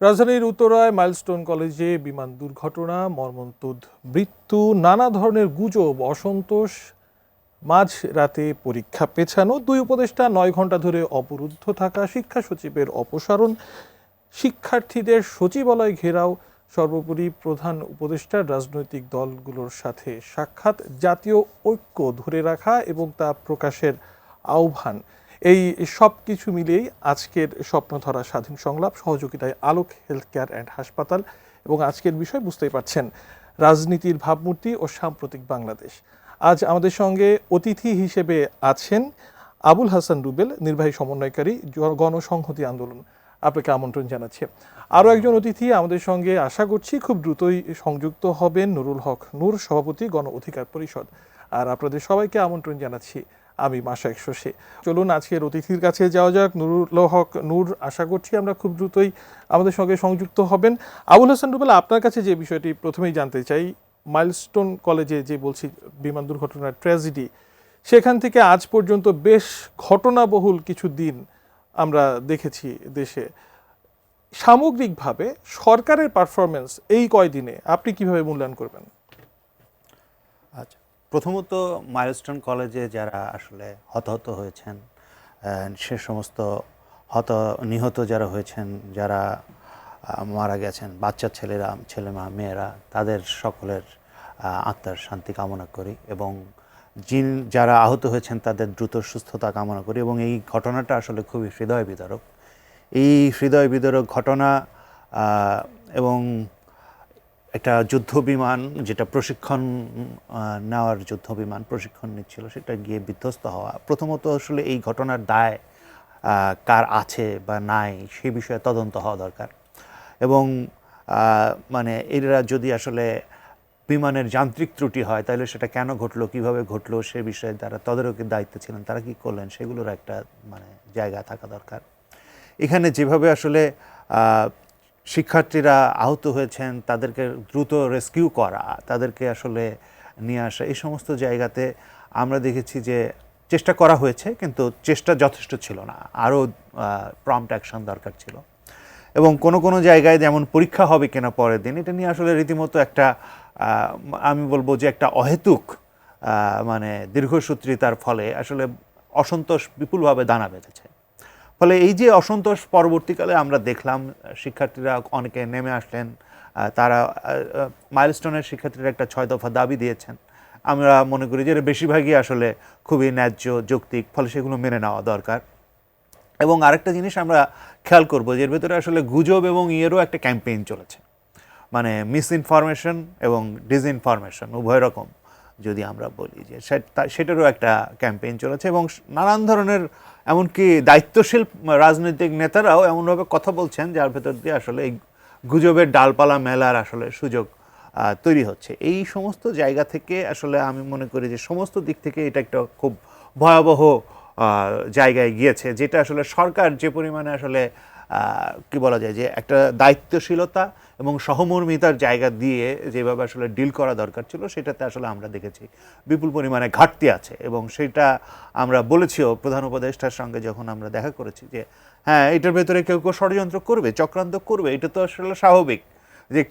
রাজধানীর উত্তরায় মাইলস্টোন কলেজে বিমান দুর্ঘটনা, মর্মন্তুদ মৃত্যু, নানা ধরনের গুজব, অসন্তোষ, মাঝ রাতে পরীক্ষা পেছানো, দুই উপদেষ্টা 9 ঘন্টা ধরে অবরুদ্ধ থাকা, শিক্ষা সচিবের অপসারণ, শিক্ষার্থীদের সচিবালয় ঘেরাও, সর্বোপরি প্রধান উপদেষ্টার রাজনৈতিক দলগুলোর সাথে সাক্ষাৎ, জাতীয় ঐক্য ধরে রাখা এবং তা প্রকাশের আহ্বান, এই সব কিছু মিলিয়েই আজকের স্বপ্নধরা স্বাধীন সংলাপ, সহযোগিতায় আলোক হেলথ কেয়ার অ্যান্ড হাসপাতাল। এবং আজকের বিষয় বুঝতেই পারছেন, রাজনীতির ভাবমূর্তি ও সাম্প্রতিক বাংলাদেশ। আজ আমাদের সঙ্গে অতিথি হিসেবে আছেন আবুল হাসান রুবেল, নির্বাহী সমন্বয়কারী, গণসংহতি আন্দোলন। আপনাকে আমন্ত্রণ জানাচ্ছি। আরও একজন অতিথি আমাদের সঙ্গে আশা করছি খুব দ্রুতই সংযুক্ত হবেন, নুরুল হক নূর, সভাপতি, গণ অধিকার পরিষদ। আর আপনাদের সবাইকে আমন্ত্রণ জানাচ্ছি আমি মাশায়েখ শশী। চলুন আজকের অতিথির কাছে যাওয়া যাক। নুরুল হক নূর, আশা করছি আমরা খুব দ্রুতই আমাদের সঙ্গে সংযুক্ত হবেন। আবুল হাসান রুবেল, আপনার কাছে যে বিষয়টি প্রথমেই জানতে চাই, মাইলস্টোন কলেজে যে বলছি বিমান দুর্ঘটনার ট্র্যাজেডি, সেখান থেকে আজ পর্যন্ত বেশ ঘটনাবহুল কিছু দিন আমরা দেখেছি দেশে। সামগ্রিকভাবে সরকারের পারফরমেন্স এই কয়দিনে আপনি কিভাবে মূল্যায়ন করবেন? আচ্ছা, প্রথমত মাইলস্টোন কলেজে যারা আসলে হতাহত হয়েছেন, সে সমস্ত নিহত যারা হয়েছেন, যারা মারা গেছেন, বাচ্চা ছেলে মেয়েরা, তাদের সকলের আত্মার শান্তি কামনা করি এবং যারা আহত হয়েছেন তাদের দ্রুত সুস্থতা কামনা করি। এবং এই ঘটনাটা আসলে খুবই হৃদয় বিদারক। এই হৃদয় বিদারক ঘটনা এবং একটা যুদ্ধ বিমান, যেটা প্রশিক্ষণ নেওয়ার যুদ্ধ বিমান প্রশিক্ষণ নিচ্ছিল, সেটা গিয়ে বিধ্বস্ত হওয়া, প্রথমত আসলে এই ঘটনার দায় কার আছে বা নাই সে বিষয়ে তদন্ত হওয়া দরকার। এবং মানে এরা যদি আসলে বিমানের যান্ত্রিক ত্রুটি হয় তাহলে সেটা কেন ঘটলো, কিভাবে ঘটলো, সে বিষয়ে যারা তদারকির দায়িত্বে ছিলেন তারা কি করলেন, সেগুলোর একটা মানে জায়গা থাকা দরকার। এখানে যেভাবে আসলে শিক্ষার্থীরা আহত হয়েছেন, তাদেরকে দ্রুত রেস্কিউ করা, তাদেরকে আসলে নিয়ে আসা, এই সমস্ত জায়গাতে আমরা দেখেছি যে চেষ্টা করা হয়েছে, কিন্তু চেষ্টা যথেষ্ট ছিল না, আরও প্রম্পট অ্যাকশন দরকার ছিল। এবং কোনো জায়গায় যেমন পরীক্ষা হবে কিনা পরের দিন, এটা নিয়ে আসলে রীতিমতো একটা আমি বলবো যে একটা অহেতুক মানে দীর্ঘসূত্রিতার ফলে আসলে অসন্তোষ বিপুলভাবে দানা বেঁধেছে। ফলে এই যে অসন্তোষ পরবর্তীকালে আমরা দেখলাম, শিক্ষার্থীরা অনেকে নেমে আসলেন, তারা মাইলস্টোনের শিক্ষার্থীরা একটা 6 দফা দাবি দিয়েছেন। আমরা মনে করি যে বেশিরভাগই আসলে খুবই ন্যায্য, যৌক্তিক, ফলে সেগুলো মেনে নেওয়া দরকার। এবং আরেকটা জিনিস আমরা খেয়াল করবো যে এর ভেতরে আসলে গুজব এবং ইয়েরও একটা ক্যাম্পেইন চলেছে, মানে মিসইনফরমেশন এবং ডিসইনফরমেশন উভয় রকম যদি আমরা বলি, যে সেটারও একটা ক্যাম্পেইন চলেছে। এবং নানান ধরনের, এমনকি দায়িত্বশীল রাজনৈতিক নেতারাও এমনভাবে কথা বলছেন যার ভেতর দিয়ে আসলে এই গুজবের ডালপালা মেলার আসলে সুযোগ তৈরি হচ্ছে। এই সমস্ত জায়গা থেকে আসলে আমি মনে করি যে সমস্ত দিক থেকে এটা একটা খুব ভয়াবহ জায়গায় গিয়েছে, যেটা আসলে সরকার যে পরিমাণে আসলে কি বলা যায় যে একটা দায়িত্বশীলতা এবং সহমর্মিতার জায়গা দিয়ে যেভাবে আসলে ডিল করা দরকার ছিল, সেটাতে আসলে আমরা দেখেছি বিপুল পরিমাণে ঘাটতি আছে। এবং সেটা আমরা বলেছিও প্রধান উপদেষ্টার সঙ্গে যখন আমরা দেখা করেছি যে হ্যাঁ, এটার ভেতরে কেউ ষড়যন্ত্র করবে, চক্রান্ত করবে, এটা তো আসলে স্বাভাবিক। যে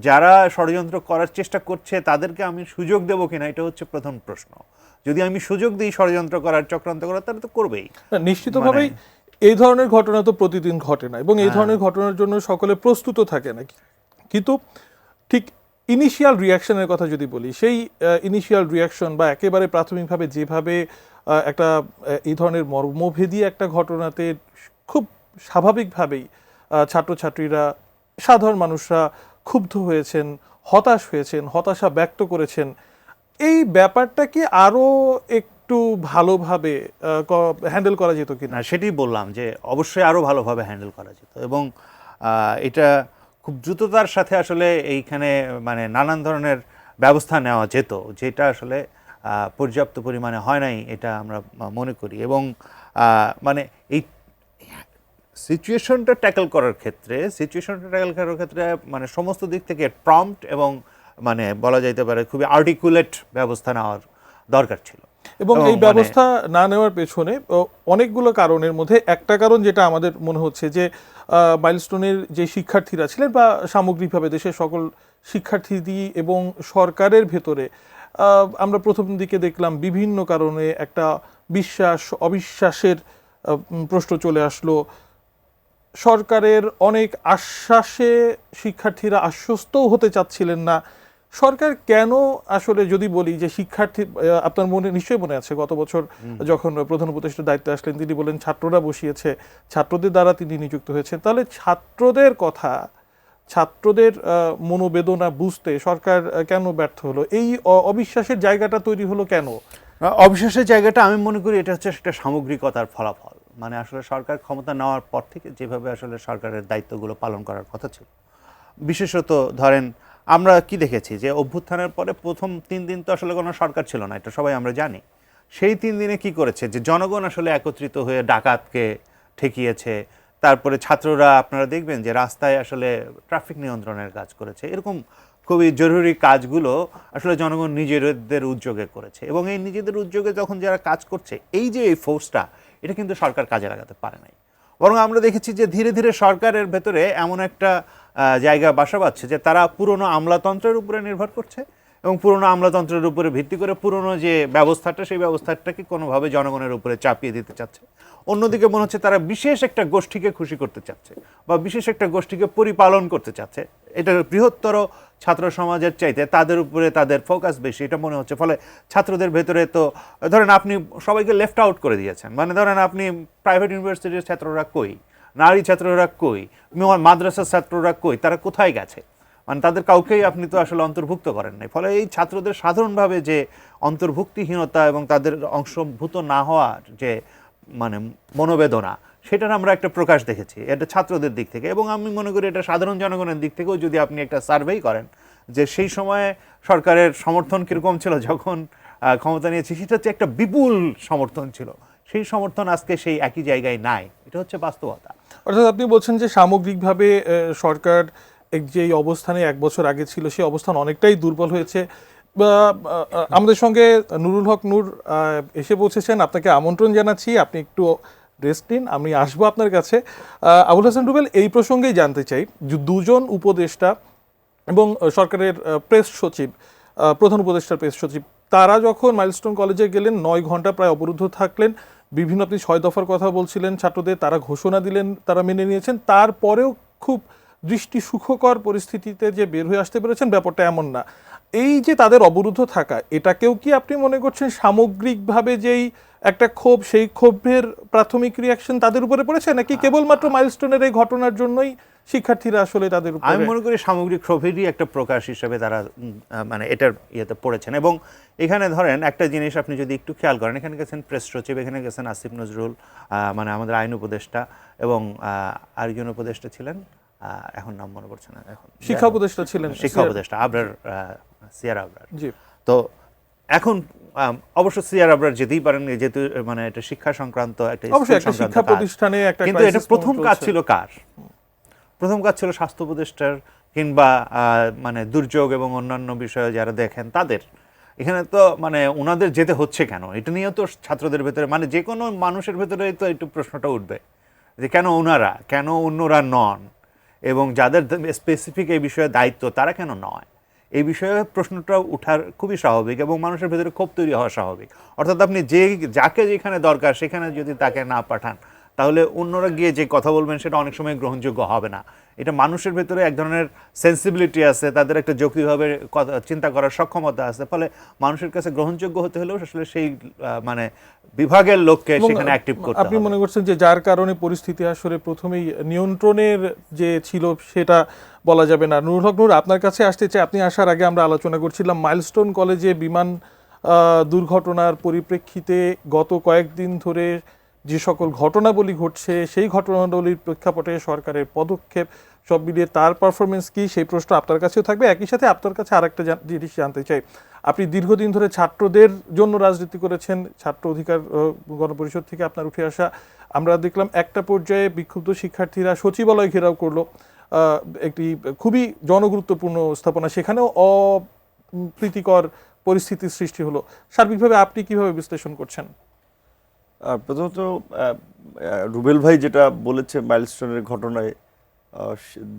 যারা ষড়যন্ত্র করার চেষ্টা করছে তাদেরকে আমি সুযোগ দেবো কিনা, এটা হচ্ছে প্রথম প্রশ্ন। যদি আমি সুযোগ দিই ষড়যন্ত্র করার, চক্রান্ত করার, তাহলে তো করবেই। নিশ্চিতভাবেই এই ধরনের ঘটনা তো প্রতিদিন ঘটে না, এবং এই ধরনের ঘটনার জন্য সকলে প্রস্তুত থাকে না। কিন্তু ঠিক ইনিশিয়াল রিয়াকশনের কথা যদি বলি, সেই ইনিশিয়াল রিয়াকশন বা একেবারে প্রাথমিকভাবে যেভাবে একটা এই ধরনের মর্মভেদী একটা ঘটনাতে খুব স্বাভাবিকভাবেই ছাত্রছাত্রীরা, সাধারণ মানুষরা ক্ষুব্ধ হয়েছেন, হতাশ হয়েছেন, হতাশা ব্যক্ত করেছেন। এই ব্যাপারটা কি আরও একটু ভালোভাবে হ্যান্ডেল করা যেত কিনা? সেটি বললাম যে অবশ্যই আরও ভালোভাবে হ্যান্ডেল করা যেত, এবং এটা খুব দ্রুততার সাথে আসলে এইখানে মানে নানান ধরনের ব্যবস্থা নেওয়া যেত, যেটা আসলে পর্যাপ্ত পরিমাণে হয় নাই, এটা আমরা মনে করি। এবং মানে এই সিচুয়েশনটা ট্যাকল করার ক্ষেত্রে মানে সমস্ত দিক থেকে প্রম্পট এবং মানে বলা যাইতে পারে খুবই আর্টিকুলেট ব্যবস্থা নেওয়ার দরকার ছিল। এবং এবং এই ব্যবস্থা না নেওয়ার পেছনে অনেকগুলো কারণের মধ্যে একটা কারণ যেটা আমাদের মনে হচ্ছে যে মাইলস্টোনের যে শিক্ষার্থীরা ছিলেন বা সামগ্রিকভাবে দেশের সকল শিক্ষার্থী এবং সরকারের ভেতরে আমরা প্রথম দিকে দেখলাম বিভিন্ন কারণে একটা বিশ্বাস অবিশ্বাসের প্রশ্ন চলে আসলো। সরকারের অনেক আশ্বাসে শিক্ষার্থীরা আশ্বস্তও হতে চাচ্ছিলেন না। সরকার কেন আসলে, যদি বলি যে শিক্ষার্থী, আপনার মনে নিশ্চয়ই মনে আছে গত বছর যখন প্রধান উপদেষ্টার দায়িত্বে আসলেন তিনি বলেন ছাত্ররা বসিয়েছে, ছাত্রদের দ্বারা তিনি নিযুক্ত হয়েছেন। তাহলে ছাত্রদের কথা, ছাত্রদের মনোবেদনা বুঝতে সরকার কেন ব্যর্থ হলো? এই অবিশ্বাসের জায়গাটা তৈরি হলো কেন? অবিশ্বাসের জায়গাটা আমি মনে করি এটা হচ্ছে একটা সামগ্রিকতার ফলাফল। মানে আসলে সরকার ক্ষমতা নেওয়ার পর থেকে যেভাবে আসলে সরকারের দায়িত্বগুলো পালন করার কথা ছিল, বিশেষত ধরেন আমরা কি দেখেছি যে অভ্যুত্থানের পরে প্রথম 3 দিন তো আসলে কোনো সরকার ছিল না, এটা সবাই আমরা জানি। সেই 3 দিনে কি করেছে যে জনগণ আসলে একত্রিত হয়ে ডাকাতকে ঠেকিয়েছে, তারপরে ছাত্ররা আপনারা দেখবেন যে রাস্তায় আসলে ট্রাফিক নিয়ন্ত্রণের কাজ করেছে। এরকম খুবই জরুরি কাজগুলো আসলে জনগণ নিজেদের উদ্যোগে করেছে, এবং এই নিজেদের উদ্যোগে যখন যারা কাজ করছে, এই যে এই ফোর্সটা, এটা কিন্তু সরকার কাজে লাগাতে পারে নাই। বরং আমরা দেখেছি যে ধীরে ধীরে সরকারের ভেতরে এমন একটা জায়গা বাসা বাঁধছে যে তারা পুরনো আমলাতন্ত্রের উপরে নির্ভর করছে, এবং পুরনো আমলাতন্ত্রের উপরে ভিত্তি করে পুরনো যে ব্যবস্থাটা, সেই ব্যবস্থাটাকে কোনোভাবে জনগণের উপরে চাপিয়ে দিতে চাচ্ছে। অন্যদিকে মনে হচ্ছে তারা বিশেষ একটা গোষ্ঠীকে খুশি করতে চাচ্ছে বা বিশেষ একটা গোষ্ঠীকে পরিপালন করতে চাচ্ছে। এটা বৃহত্তর ছাত্র সমাজের চাইতে তাদের উপরে তাদের ফোকাস বেশি, এটা মনে হচ্ছে। ফলে ছাত্রদের ভেতরে তো ধরেন আপনি সবাইকে লেফট আউট করে দিয়েছেন। মানে ধরেন আপনি প্রাইভেট ইউনিভার্সিটির ছাত্ররা কই, নারী ছাত্ররা কই, মাদ্রাসার ছাত্ররা কই, তারা কোথায় গেছে? মানে তাদের কাউকেই আপনি তো আসলে অন্তর্ভুক্ত করেন নাই। ফলে এই ছাত্রদের সাধারণভাবে যে অন্তর্ভুক্তিহীনতা এবং তাদের অংশভূত না হওয়ার যে মানে মনোবেদনা, সেটার আমরা একটা প্রকাশ দেখেছি এটা ছাত্রদের দিক থেকে। এবং আমি মনে করি এটা সাধারণ জনগণের দিক থেকেও যদি আপনি একটা সার্ভেই করেন যে সেই সময়ে সরকারের সমর্থন কীরকম ছিল যখন ক্ষমতা নিয়েছে, সেটা হচ্ছে একটা বিপুল সমর্থন ছিল। সেই সমর্থন আজকে সেই একই জায়গায় নাই, এটা হচ্ছে বাস্তবতা। অর্থাৎ আপনি বলছেন যে সামগ্রিকভাবে সরকার যে অবস্থানে 1 বছর আগে ছিল সেই অবস্থান অনেকটাই দুর্বল হয়েছে। আমাদের সঙ্গে নুরুল হক নূর এসে পৌঁছেছেন, আপনাকে আমন্ত্রণ জানাচ্ছি। আপনি একটু রেস্ট নিন, আমি আসবো আপনার কাছে। আবুল হাসান রুবেল, এই প্রসঙ্গেই জানতে চাই যে দুজন উপদেষ্টা এবং সরকারের প্রেস সচিব, প্রধান উপদেষ্টার প্রেস সচিব, তারা যখন মাইলস্টোন কলেজে গেলেন 9 ঘন্টা প্রায় অবরুদ্ধ থাকলেন। বিভিন্ন, আপনি 6 দফার কথা বলছিলেন ছাত্রদের, তারা ঘোষণা দিলেন, তারা মেনে নিয়েছেন। তারপরেও খুব দৃষ্টি সুখকর পরিস্থিতিতে যে বের হয়ে আসতে পেরেছেন ব্যাপারটা এমন না। এই যে তাদের অবরুদ্ধ থাকা, এটাকেও কি আপনি মনে করছেন সামগ্রিকভাবে যেই একটা ক্ষোভ, সেই ক্ষোভের প্রাথমিক রিয়াকশন তাদের উপরে পড়েছে, নাকি কেবলমাত্র মাইলস্টোনের এই ঘটনার জন্যই শিক্ষার্থীরা আসলে তাদের উপরে? আমি মনে করি সামগ্রিক ক্ষোভেরই একটা প্রকাশ হিসেবে তারা মানে এটার ইয়েতে পড়েছেন। এবং এখানে ধরেন একটা জিনিস আপনি যদি একটু খেয়াল করেন, এখানে গেছেন প্রেস সচিব, এখানে গেছেন আসিফ নজরুল, মানে আমাদের আইন উপদেষ্টা, এবং আরেকজন উপদেষ্টা ছিলেন, এখন নাম মনে পড়ছে না, এখন শিক্ষা উপদেষ্টা ছিলেন, শিক্ষা উপদেষ্টা আবরার, সিয়ার আবরার। জি। তো এখন অবশ্য সিয়ার আবরার যেতেই পারেন, যেহেতু মানে এটা শিক্ষা সংক্রান্ত একটা শিক্ষা প্রতিষ্ঠানে একটা, কিন্তু এটা প্রথম কাজ ছিল কার? প্রথম কাজ ছিল স্বাস্থ্য উপদেষ্টার, কিংবা মানে দুর্যোগ এবং অন্যান্য বিষয়ে যারা দেখেন তাদের। এখানে তো মানে ওনাদের যেতে হচ্ছে কেন, এটা নিয়েও তো ছাত্রদের ভেতরে, মানে যে কোনো মানুষের ভেতরে তো একটু প্রশ্নটা উঠবে যে কেন ওনারা, কেন অন্যরা নন, এবং যাদের স্পেসিফিক এই বিষয়ে দায়িত্ব তারা কেন নয়। এই বিষয়ে প্রশ্নটা ওঠার খুবই স্বাভাবিক, এবং মানুষের ভেতরে ক্ষোভ তৈরি হওয়া স্বাভাবিক। অর্থাৎ আপনি যাকে যেখানে দরকার সেখানে যদি তাকে না পাঠান, তাহলে অন্যরা গিয়ে যে কথা বলবেন সেটা অনেক সময় গ্রহণযোগ্য হবে না। এটা মানুষের ভেতরে এক ধরনের সেন্সিবিলিটি আছে, তাদের একটা যৌক্তিকভাবে চিন্তা করার সক্ষমতা আছে। ফলে মানুষের কাছে গ্রহণযোগ্য হতে হলেও আসলে সেই মানে বিভাগের লোককে সেখানে অ্যাক্টিভ করতে হবে। আপনি মনে করছেন যে যার কারণে পরিস্থিতি আসলে প্রথমেই নিয়ন্ত্রণের যে ছিল সেটা বলা যাবে না। নুরুল হক নূর, আপনার কাছে আসতে চাই। আপনি আসার আগে আমরা আলোচনা করছিলাম মাইলস্টোন কলেজে বিমান দুর্ঘটনার পরিপ্রেক্ষিতে গত কয়েকদিন ধরে যে সকল ঘটনাবলী ঘটছে, সেই ঘটনাবলীর প্রেক্ষাপটে সরকারের পদক্ষেপ সব মিলিয়ে তার পারফরমেন্স কি, সেই প্রশ্ন আপনার কাছেও থাকবে। একই সাথে আপনার কাছে আরেকটা জিনিস জানতে চাই। আপনি দীর্ঘদিন ধরে ছাত্রদের জন্য রাজনীতি করেছেন, ছাত্র অধিকার গণপরিষদ থেকে আপনার উঠে আসা। আমরা দেখলাম একটা পর্যায়ে বিক্ষুব্ধ শিক্ষার্থীরা সচিবালয় ঘেরাও করলো, একটি খুবই জনগুরুত্বপূর্ণ স্থাপনা, সেখানেও অপ্রীতিকর পরিস্থিতির সৃষ্টি হলো, সার্বিকভাবে আপনি কিভাবে বিশ্লেষণ করছেন? প্রথমত রুবেল ভাই যেটা বলেছে মাইলস্টোনের ঘটনায়,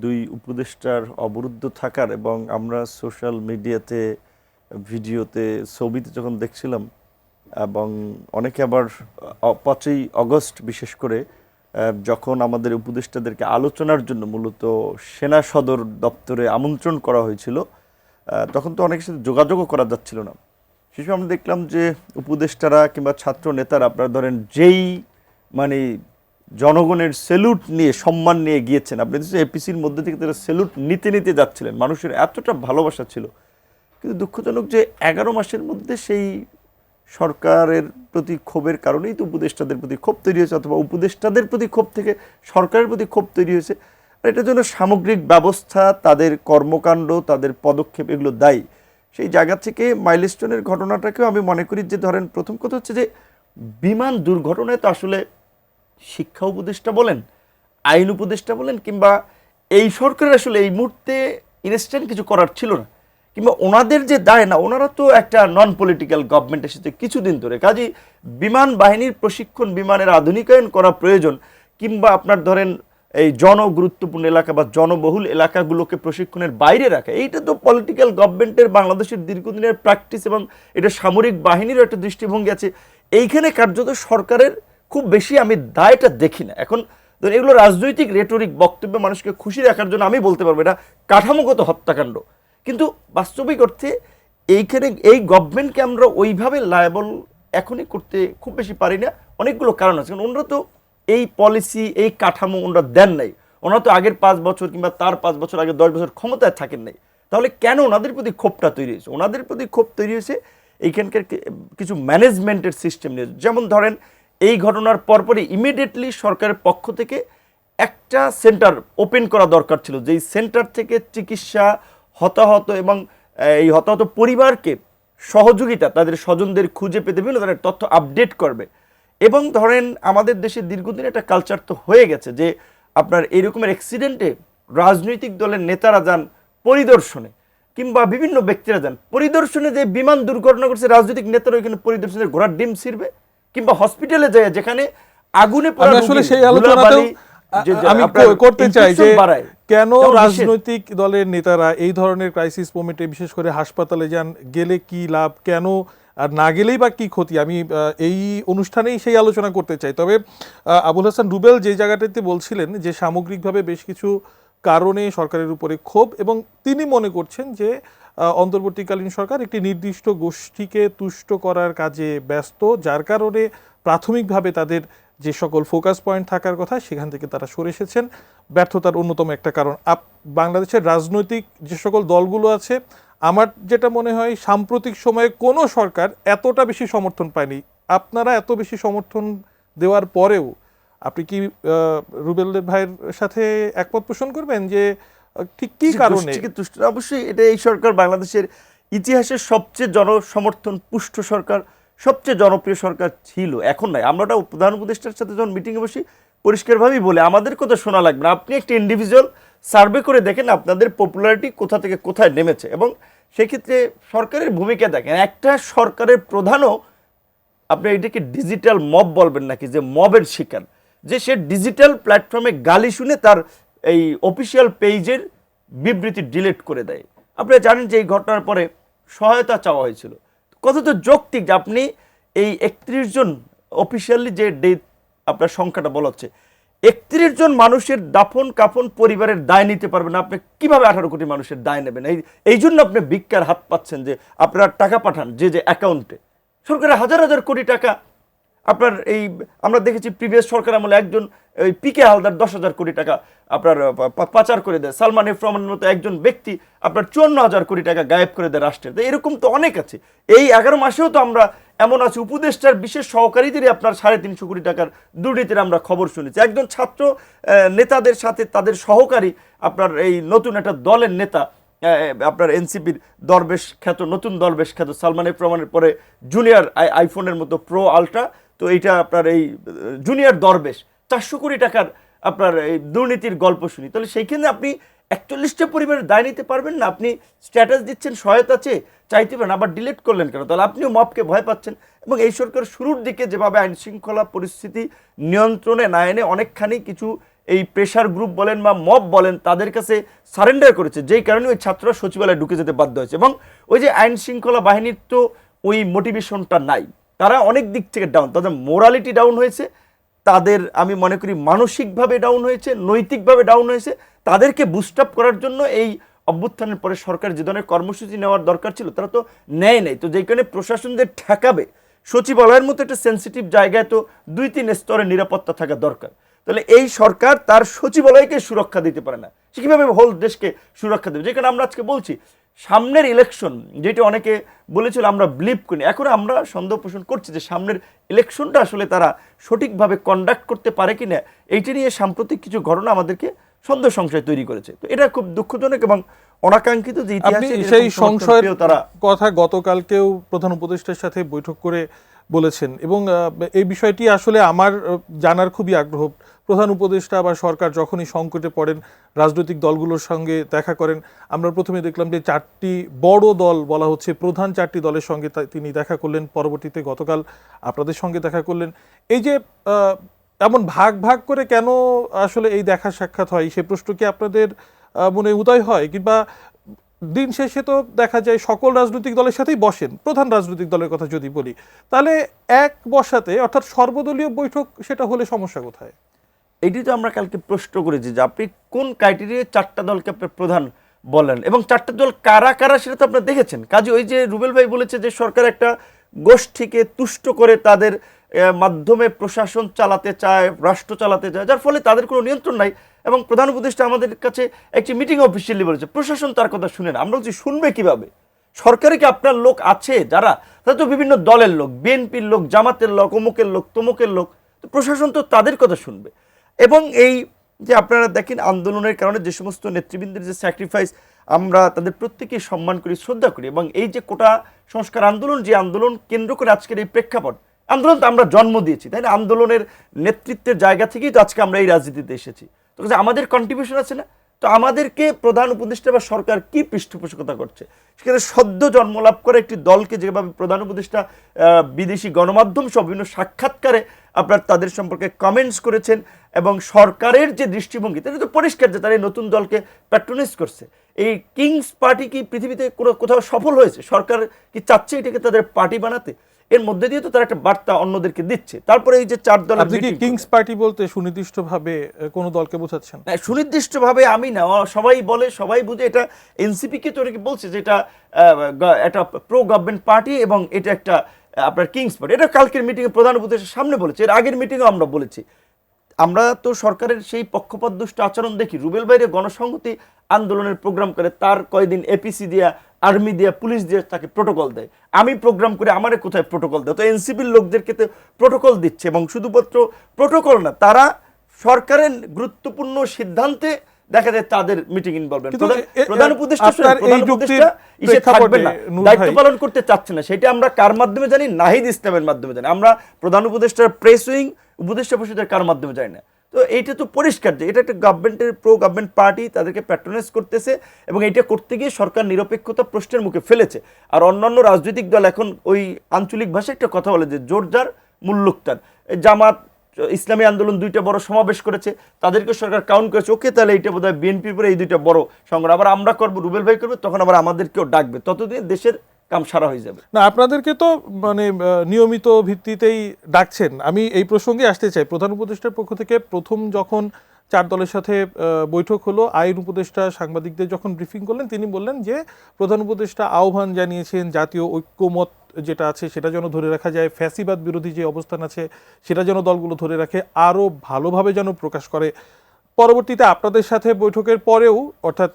দুই উপদেষ্টার অবরুদ্ধ থাকার, এবং আমরা সোশ্যাল মিডিয়াতে, ভিডিওতে, ছবিতে যখন দেখছিলাম, এবং অনেকে আবার 5ই অগস্ট বিশেষ করে যখন আমাদের উপদেষ্টাদেরকে আলোচনার জন্য মূলত সেনা সদর দপ্তরে আমন্ত্রণ করা হয়েছিল, তখন তো অনেকের সাথে যোগাযোগও করা যাচ্ছিল না। শেষে আমরা দেখলাম যে উপদেষ্টারা কিংবা ছাত্র নেতারা আপনারা ধরেন যেই মানে জনগণের স্যালুট নিয়ে, সম্মান নিয়ে গিয়েছেন, আপনি এপিসির মধ্যে থেকে তারা স্যালুট নিতে নিতে যাচ্ছিলেন, মানুষের এতটা ভালোবাসা ছিল। কিন্তু দুঃখজনক যে 11 মাসের মধ্যে সেই সরকারের প্রতি ক্ষোভের কারণেই তো উপদেষ্টাদের প্রতি ক্ষোভ তৈরি হয়েছে, অথবা উপদেষ্টাদের প্রতি ক্ষোভ থেকে সরকারের প্রতি ক্ষোভ তৈরি হয়েছে। আর এটার জন্য সামগ্রিক ব্যবস্থা, তাদের কর্মকাণ্ড, তাদের পদক্ষেপ, এগুলো দায়ী। সেই জায়গা থেকে মাইলস্টোনের ঘটনাটাকেও আমি মনে করি যে ধরেন, প্রথম কথা হচ্ছে যে বিমান দুর্ঘটনায় তো আসলে শিক্ষা উপদেষ্টা বলেন, আইন উপদেষ্টা বলেন, কিংবা এই সরকারের আসলে এই মুহূর্তে ইনস্ট্যান্ট কিছু করার ছিল না, কিংবা ওনাদের যে দায় না, ওনারা তো একটা নন পলিটিক্যাল গভর্নমেন্ট এসেছে কিছুদিন ধরে, কাজেই বিমান বাহিনীর প্রশিক্ষণ, বিমানের আধুনিকায়ন করা প্রয়োজন, কিংবা আপনার ধরেন এই জনগুরুত্বপূর্ণ এলাকা বা জনবহুল এলাকাগুলোকে প্রশিক্ষণের বাইরে রাখা, এইটা তো পলিটিক্যাল গভর্নমেন্টের বাংলাদেশের দীর্ঘদিনের প্র্যাকটিস, এবং এটা সামরিক বাহিনীরও একটা দৃষ্টিভঙ্গি আছে। এইখানে কার্যত সরকারের খুব বেশি আমি দায়টা দেখি না। এখন ধরুন এগুলো রাজনৈতিক রেটরিক বক্তব্য মানুষকে খুশি রাখার জন্য আমি বলতে পারবো এটা কাঠামোগত হত্যাকাণ্ড, কিন্তু বাস্তবিক অর্থে এইখানে এই গভর্নমেন্টকে আমরা ওইভাবে লায়াবল এখনই করতে খুব বেশি পারি না। অনেকগুলো কারণ আছে, কারণ ওনারা তো এই পলিসি, এই কাঠামো ওনারা দেন নাই, ওনারা তো আগের 5 বছর কিংবা তার 5 বছর আগে 10 বছর ক্ষমতায় থাকেন নাই। তাহলে কেন ওনাদের প্রতি ক্ষোভটা তৈরি হয়েছে? ওনাদের প্রতি ক্ষোভ তৈরি হয়েছে এইখানকার কিছু ম্যানেজমেন্টের সিস্টেম নিয়ে। যেমন ধরেন এই ঘটনার পরপরই ইমিডিয়েটলি সরকারের পক্ষ থেকে একটা সেন্টার ওপেন করা দরকার ছিল, যেই সেন্টার থেকে চিকিৎসা, হতাহত এবং এই হতাহত পরিবারকে সহযোগিতা, তাদের স্বজনদের খুঁজে পেতে বিভিন্ন ধরনের তথ্য আপডেট করবে। এবং ধরেন আমাদের দেশে দীর্ঘদিন একটা কালচার তো হয়ে গেছে যে আপনার এইরকমের অ্যাক্সিডেন্টে রাজনৈতিক দলের নেতারা যান পরিদর্শনে, কিংবা বিভিন্ন ব্যক্তিরা যান পরিদর্শনে। যে বিমান দুর্ঘটনা করছে রাজনৈতিক নেতারা ওইখানে পরিদর্শনে ঘোড়ার ডিম ছিঁড়বে, কিংবা হসপিটালে যায় যেখানে আগুনে আমি আসলে সেই আলোচনাতেও আমি করতে চাই যে কেন রাজনৈতিক দলের নেতারা এই ধরনের ক্রাইসিস মোমেন্টে বিশেষ করে হাসপাতালে যান, গেলে কি লাভ, কেন আর না গেলেই বা কি ক্ষতি, আমি এই অনুষ্ঠানেই সেই আলোচনা করতে চাই। তবে আবুল হাসান রুবেল যে জায়গাটাতে বলছিলেন যে সামগ্রিকভাবে বেশ কিছু কারণে সরকারের উপরে ক্ষোভ, এবং তিনি মনে করছেন যে অন্তর্বর্তীকালীন সরকার একটি নির্দিষ্ট গোষ্ঠীকে তুষ্ট করার কাজে ব্যস্ত, যার কারণে প্রাথমিকভাবে তাদের যে সকল ফোকাস পয়েন্ট থাকার কথা সেখান থেকে তারা সরে এসেছেন। ব্যর্থতার অন্যতম একটা কারণ বাংলাদেশের রাজনৈতিক যে সকল দলগুলো আছে, আমার যেটা মনে হয় সাম্প্রতিক সময়ে কোনো সরকার এতটা বেশি সমর্থন পায়নি। আপনারা এত বেশি সমর্থন দেওয়ার পরেও আপনি কি রুবেলের ভাইয়ের সাথে একমত পোষণ করবেন যে ঠিক কি কারণে? অবশ্যই এটা এই সরকার বাংলাদেশের ইতিহাসের সবচেয়ে জনসমর্থন পুষ্ট সরকার, সবচেয়ে জনপ্রিয় সরকার ছিল, এখন নাই। আমরা প্রধান উপদেষ্টার সাথে যখন মিটিংয়ে বসি পরিষ্কারভাবেই বলে আমাদের কথা শোনা লাগবে না, আপনি একটা ইন্ডিভিজুয়াল সার্ভে করে দেখেন আপনাদের পপুলারিটি কোথা থেকে কোথায় নেমেছে, এবং সেক্ষেত্রে সরকারের ভূমিকা দেখেন। একটা সরকারের প্রধানও আপনি এটাকে ডিজিটাল মব বলবেন নাকি, যে মবের শিকার, যে সে ডিজিটাল প্ল্যাটফর্মে গালি শুনে তার এই অফিসিয়াল পেজের বিবৃতি ডিলিট করে দেয়। আপনারা জানেন যে এই ঘটনার পরে সহায়তা চাওয়া হয়েছিল। কত তো যৌক্তিক যে আপনি এই 31 জন অফিসিয়ালি যে ডেথ আপনার সংখ্যাটা বলা হচ্ছে, 31 জন মানুষের দাফন কাফন পরিবারের দায় নিতে পারবেন, আপনি কিভাবে 18 কোটি মানুষের দায় নেবেন? এই জন্য আপনি ভিক্ষার হাত পাচ্ছেন যে আপনারা টাকা পাঠান যে অ্যাকাউন্টে, সরকারের হাজার হাজার কোটি টাকা আপনার এই আমরা দেখেছি প্রিভিয়াস সরকার আমলে একজন ওই পিকে হালদার 10,000 কোটি টাকা আপনার পাচার করে দেয়, সালমান এফ রহমানের মতো একজন ব্যক্তি আপনার 54,000 কোটি টাকা গায়েব করে দেয় রাষ্ট্রের। এরকম তো অনেক আছে। এই 11 মাসেও তো আমরা এমন আছে উপদেষ্টার বিশেষ সহকারীদেরই আপনার 350 কোটি টাকার দুর্নীতির আমরা খবর শুনেছি। একজন ছাত্র নেতাদের সাথে তাদের সহকারী আপনার এই নতুন একটা দলের নেতা আপনার এনসিপির দরবেশ খ্যাত, নতুন দরবেশ খ্যাত সালমান এফ রহমানের পরে জুনিয়র আইফোনের মতো প্রো আলট্রা, তো এইটা আপনার এই জুনিয়র দরবেশ 400 কোটি টাকার আপনার এই দুর্নীতির গল্প শুনি, তাহলে সেইখানে আপনি 41টা পরিবারের দায় নিতে পারবেন না? আপনি স্ট্যাটাস দিচ্ছেন, সহায়তা চেয়ে চাইতে পারেন, আবার ডিলিট করলেন কেন? তাহলে আপনিও মবকে ভয় পাচ্ছেন। এবং এই সরকার শুরুর দিকে যেভাবে আইন শৃঙ্খলা পরিস্থিতি নিয়ন্ত্রণে না এনে অনেকখানি কিছু এই প্রেশার গ্রুপ বলেন বা মব বলেন তাদের কাছে সারেন্ডার করেছে, যেই কারণে ওই ছাত্ররা সচিবালয়ে ঢুকে যেতে বাধ্য হয়েছে। এবং ওই যে আইন শৃঙ্খলা বাহিনীর তো ওই মোটিভেশনটা নাই, তারা অনেক দিক থেকে ডাউন, তাদের মোরালিটি ডাউন হয়েছে, তাদের আমি মনে করি মানসিকভাবে ডাউন হয়েছে, নৈতিকভাবে ডাউন হয়েছে। তাদেরকে বুস্ট আপ করার জন্য এই অভ্যুত্থানের পরে সরকার যে ধরনের কর্মসূচি নেওয়ার দরকার ছিল তারা তো নেয় নাই। তো যেই কারণে প্রশাসন যে ঠেকাবে, সচিবালয়ের মতো একটা সেন্সিটিভ জায়গায় তো 2-3 স্তরের নিরাপত্তা থাকা দরকার। তাহলে এই সরকার তার সচিবালয়কে সুরক্ষা দিতে পারে না, সে কীভাবে হোল দেশকে সুরক্ষা দেবে? যেখানে আমরা আজকে বলছি সামনের ইলেকশন, যেটা অনেকে বলেছিল আমরা বিলিভ করি, এখন আমরা সন্দেহ পোষণ করছি যে সামনের ইলেকশনটা আসলে তারা সঠিকভাবে কন্ডাক্ট করতে পারে কিনা, এইটা নিয়ে সাম্প্রতিক কিছু ঘটনা আমাদেরকে সন্দেহ সংশয় তৈরি করেছে। তো এটা খুব দুঃখজনক এবং অনাকাঙ্ক্ষিত যে আপনি ইতিহাসে সেই সংশয়ের তারা কথা গতকালকেও প্রধান উপদেষ্টার সাথে বৈঠক করে বলেছেন, এবং এই বিষয়টি আসলে আমার জানার খুবই আগ্রহ। প্রধান উপদেষ্টা বা সরকার যখনই সংকটে পড়েন রাজনৈতিক দলগুলোর সঙ্গে দেখা করেন। আমরা প্রথমে দেখলাম যে 4টি বড় দল বলা হচ্ছে, প্রধান 4টি দলের সঙ্গে তিনি দেখা করলেন, পরবর্তীতে গতকাল আপনাদের সঙ্গে দেখা করলেন। এই যে এমন ভাগ ভাগ করে কেন আসলে এই দেখা সাক্ষাৎ হয়, সে প্রশ্ন কি আপনাদের মনে উদয় হয়? কিংবা দিন শেষে তো দেখা যায় সকল রাজনৈতিক দলের সাথেই বসেন, প্রধান রাজনৈতিক দলের কথা যদি বলি, তাহলে এক বসাতে অর্থাৎ সর্বদলীয় বৈঠক সেটা হলে সমস্যা কোথায়? এটি তো আমরা কালকে প্রশ্ন করেছি যে আপনি কোন ক্রাইটেরিয়ায় 4টা দলকে আপনার প্রধান বলেন, এবং 4টা দল কারা কারা সেটা তো আপনারা দেখেছেন। কাজে ওই যে রুবেল ভাই বলেছে যে সরকার একটা গোষ্ঠীকে তুষ্ট করে তাদের মাধ্যমে প্রশাসন চালাতে চায়, রাষ্ট্র চালাতে চায়, যার ফলে তাদের কোনো নিয়ন্ত্রণ নাই। এবং প্রধান উপদেষ্টা আমাদের কাছে একটি মিটিং অফিসিয়ালি বলেছে প্রশাসন তার কথা শুনে না। আমরা বলছি শুনবে কিভাবে? সরকারে কি আপনার লোক আছে যারা, তারা তো বিভিন্ন দলের লোক, বিএনপির লোক, জামাতের লোক, অমুকের লোক, তমুকের লোক, তো প্রশাসন তো তাদের কথা শুনবে। এবং এই যে আপনারা দেখেন আন্দোলনের কারণে যে সমস্ত নেতৃবৃন্দের যে স্যাক্রিফাইস, আমরা তাদের প্রত্যেকেই সম্মান করি, শ্রদ্ধা করি। এবং এই যে কোটা সংস্কার আন্দোলন, যে আন্দোলন কেন্দ্র করে আজকের এই প্রেক্ষাপট, আন্দোলন তো আমরা জন্ম দিয়েছি, তাই না? আন্দোলনের নেতৃত্বের জায়গা থেকেই তো আজকে আমরা এই রাজনীতিতে এসেছি। তো আমাদের কন্ট্রিবিউশন আছে না? তো আমাদেরকে প্রধান উপদেষ্টা বা সরকার কি পৃষ্ঠপোষকতা করছে? সেখানে সদ্য জন্মলাভ করে একটি দলকে যেভাবে প্রধান উপদেষ্টা বিদেশি গণমাধ্যম সহ বিভিন্ন সাক্ষাৎকারে আপনার তাদের সম্পর্কে কমেন্টস করেছেন, এবং সরকারের যে দৃষ্টিভঙ্গি তাদের তো পরিষ্কার যে তারা এই নতুন দলকে প্যাট্রোনাইজ করছে। এই কিংস পার্টি কি পৃথিবীতে কোথাও সফল হয়েছে? সরকার কি চাচ্ছে এটাকে তাদের পার্টি বানাতে? এর মধ্যে দিয়ে তো তারা একটা বার্তা অন্যদেরকে দিচ্ছে। তারপরে এই যে 4 দলের আপনি কি কিংস পার্টি বলতে সুনির্দিষ্টভাবে কোনো দলকে বোঝাচ্ছেন? না, সুনির্দিষ্টভাবে আমি না, সবাই বলে, সবাই বুঝে, এটা এনসিপি-কে তো বলছে যে এটা একটা প্রো গভর্নমেন্ট পার্টি এবং এটা একটা আপনার কিংস পার্টি। এটা কালকের মিটিংয়ে প্রধান উপদেষ্টার সামনে বলেছে, এর আগের মিটিংয়েও আমরা বলেছি। আমরা তো সরকারের সেই পক্ষপাতদুষ্ট আচরণ দেখি। রুবেল বাইরে গণসংহতি আন্দোলনের প্রোগ্রাম করে, তার কয়দিন এপিসি দিয়া, আর্মি দিয়া, পুলিশ দিয়ে তাকে প্রোটোকল দেয়। আমি প্রোগ্রাম করে আমারে কোথায় প্রোটোকল দেয়? তো এনসিপির লোকদেরকে তো প্রোটোকল দিচ্ছে, এবং শুধুমাত্র প্রোটোকল না, তারা সরকারের গুরুত্বপূর্ণ সিদ্ধান্তে দেখা যায় তাদের মিটিং ইনভলভমেন্ট। প্রধান উপদেষ্টা থাকবে না, দায়িত্ব পালন করতে চাচ্ছে না, সেটা আমরা কার মাধ্যমে জানি? নাহিদ ইসলামের মাধ্যমে জানি। আমরা প্রধান উপদেষ্টার প্রেস উইং, উপদেষ্টা পরিষদের কার মাধ্যমে জানি না। তো এইটা তো পরিষ্কার যে এটা একটা গভর্নমেন্টের প্রো গভর্নমেন্ট পার্টি, তাদেরকে প্যাট্রোনাইজ করতেছে, এবং এটা করতে গিয়ে সরকার নিরপেক্ষতা প্রশ্নের মুখে ফেলেছে। আর অন্যান্য রাজনৈতিক দল এখন ওই আঞ্চলিক ভাষায় একটা কথা বলে যে জোরদার মুল্লুকতার। জামাত, ইসলামী আন্দোলন 2টা বড় সমাবেশ করেছে, তাদেরকে সরকার কাউন্ট করেছে, ওকে তাহলে এইটা বোধহয় বিএনপির পরে এই 2টা বড় সংগ্রাম আবার আমরা করবো, রুবেল ভাই করবে, তখন আবার আমাদেরকেও ডাকবে, ততদিন দেশের কাম সারা হয়ে যাবে। না, আপনাদেরকে তো মানে নিয়মিত ভিত্তিতেই ডাকছেন। আমি এই প্রসঙ্গে আসতে চাই, প্রধান উপদেষ্টার পক্ষ থেকে প্রথম যখন 4 দলের সাথে বৈঠক হলো, আইন উপদেষ্টা সাংবাদিকদের যখন ব্রিফিং করলেন, তিনি বললেন যে প্রধান উপদেষ্টা আহ্বান জানিয়েছেন জাতীয় ঐক্যমত যেটা আছে সেটা যেন ধরে রাখা যায়, ফ্যাসিবাদ বিরোধী যে অবস্থান আছে সেটা যেন দলগুলো ধরে রাখে, আরও ভালোভাবে যেন প্রকাশ করে। পরবর্তীতে আপনাদের সাথে বৈঠকের পরেও, অর্থাৎ